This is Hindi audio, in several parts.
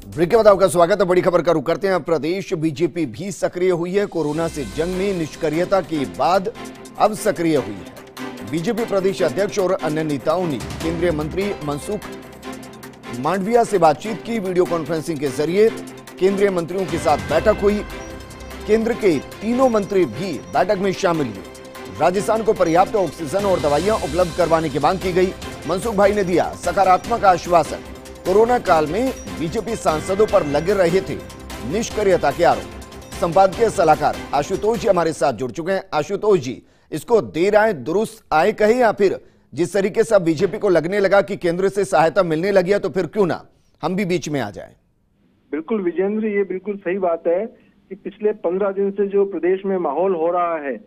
ब्रेक के बाद आपका स्वागत है। बड़ी खबर का रुख करते हैं। प्रदेश बीजेपी भी सक्रिय हुई है। कोरोना से जंग में निष्क्रियता के बाद अब सक्रिय हुई है। बीजेपी प्रदेश अध्यक्ष और अन्य नेताओं ने केंद्रीय मंत्री मनसुख मांडविया से बातचीत की। वीडियो कॉन्फ्रेंसिंग के जरिए केंद्रीय मंत्रियों के साथ बैठक हुई। केंद्र के तीनों मंत्री भी बैठक में शामिल हुए। राजस्थान को पर्याप्त ऑक्सीजन और दवाइयां उपलब्ध करवाने की मांग की गई। मनसुख भाई ने दिया सकारात्मक आश्वासन। कोरोना काल में बीजेपी सांसदों पर लगे रहे थे निष्क्रियता के आरोप। संपादकीय सलाहकार आशुतोष जी हमारे साथ जुड़ चुके हैं। आशुतोष जी, इसको देर आए दुरुस्त आए कहे, या फिर जिस तरीके से बीजेपी को लगने लगा कि केंद्र से सहायता मिलने लगी है तो फिर क्यों ना हम भी बीच में आ जाएं? बिल्कुल विजेंद्र, ये बिल्कुल सही बात है कि पिछले 15 दिन से जो प्रदेश में माहौल हो रहा है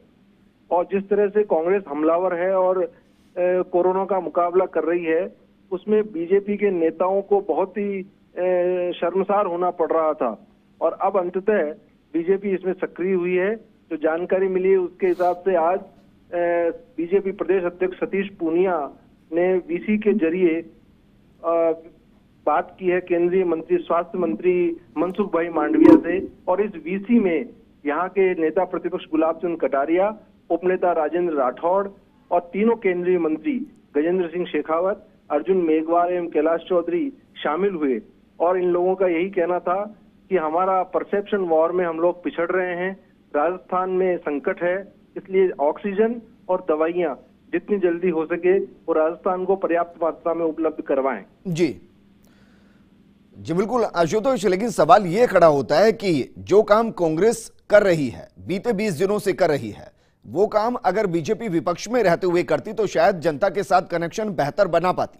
और जिस तरह से कांग्रेस हमलावर है और कोरोना का मुकाबला कर रही है, उसमें बीजेपी के नेताओं को बहुत ही शर्मसार होना पड़ रहा था। और अब अंततः बीजेपी इसमें सक्रिय हुई है। जो जानकारी मिली है उसके हिसाब से आज बीजेपी प्रदेश अध्यक्ष सतीश पूनिया ने वीसी के जरिए बात की है केंद्रीय मंत्री स्वास्थ्य मंत्री मनसुख भाई मांडविया से। और इस वीसी में यहाँ के नेता प्रतिपक्ष गुलाब चंद कटारिया, उपनेता राजेंद्र राठौड़ और तीनों केंद्रीय मंत्री गजेंद्र सिंह शेखावत, अर्जुन मेघवाल एवं कैलाश चौधरी शामिल हुए। और इन लोगों का यही कहना था कि हमारा परसेप्शन वॉर में हम लोग पिछड़ रहे हैं, राजस्थान में संकट है, इसलिए ऑक्सीजन और दवाइयां जितनी जल्दी हो सके वो राजस्थान को पर्याप्त मात्रा में उपलब्ध करवाएं। जी बिल्कुल आशुतोष, लेकिन सवाल ये खड़ा होता है कि जो काम कांग्रेस कर रही है, बीते 20 दिनों से कर रही है, वो काम अगर बीजेपी विपक्ष में रहते हुए करती तो शायद जनता के साथ कनेक्शन बेहतर बना पाती।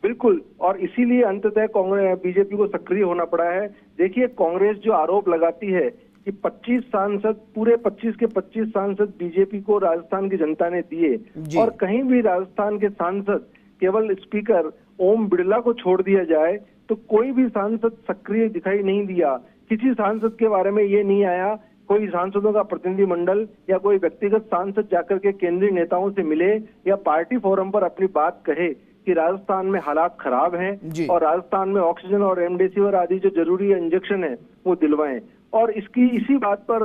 बिल्कुल, और इसीलिए अंततः कांग्रेस बीजेपी को सक्रिय होना पड़ा है। देखिए, कांग्रेस जो आरोप लगाती है कि 25 सांसद, पूरे 25 के 25 सांसद बीजेपी को राजस्थान की जनता ने दिए और कहीं भी राजस्थान के सांसद, केवल स्पीकर ओम बिड़ला को छोड़ दिया जाए तो कोई भी सांसद सक्रिय दिखाई नहीं दिया। किसी सांसद के बारे में ये नहीं आया, कोई सांसदों का प्रतिनिधिमंडल या कोई व्यक्तिगत सांसद जाकर के केंद्रीय नेताओं से मिले या पार्टी फोरम पर अपनी बात कहे कि राजस्थान में हालात खराब हैं और राजस्थान में ऑक्सीजन और रेमडेसिविर आदि जो जरूरी इंजेक्शन है वो दिलवाएं। और इसी बात पर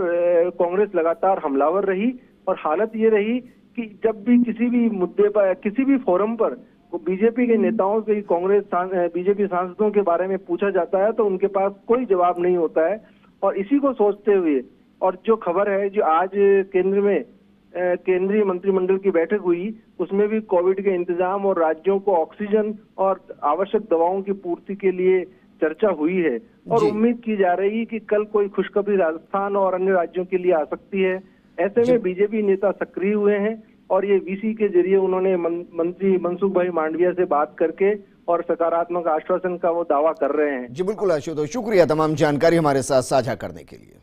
कांग्रेस लगातार हमलावर रही। और हालत ये रही कि जब भी किसी भी मुद्दे पर, किसी भी फोरम पर बीजेपी के नेताओं से कांग्रेस बीजेपी सांसदों के बारे में पूछा जाता है तो उनके पास कोई जवाब नहीं होता है। और इसी को सोचते हुए, और जो खबर है जो आज केंद्र में केंद्रीय मंत्रिमंडल की बैठक हुई, उसमें भी कोविड के इंतजाम और राज्यों को ऑक्सीजन और आवश्यक दवाओं की पूर्ति के लिए चर्चा हुई है। और उम्मीद की जा रही है कि कल कोई खुशखबरी राजस्थान और अन्य राज्यों के लिए आ सकती है। ऐसे में बीजेपी नेता सक्रिय हुए हैं और ये वीसी के जरिए उन्होंने मंत्री मनसुख भाई मांडविया से बात करके और सकारात्मक आश्वासन का वो दावा कर रहे हैं। जी बिल्कुल आशुतोष, शुक्रिया तमाम जानकारी हमारे साथ साझा करने के लिए।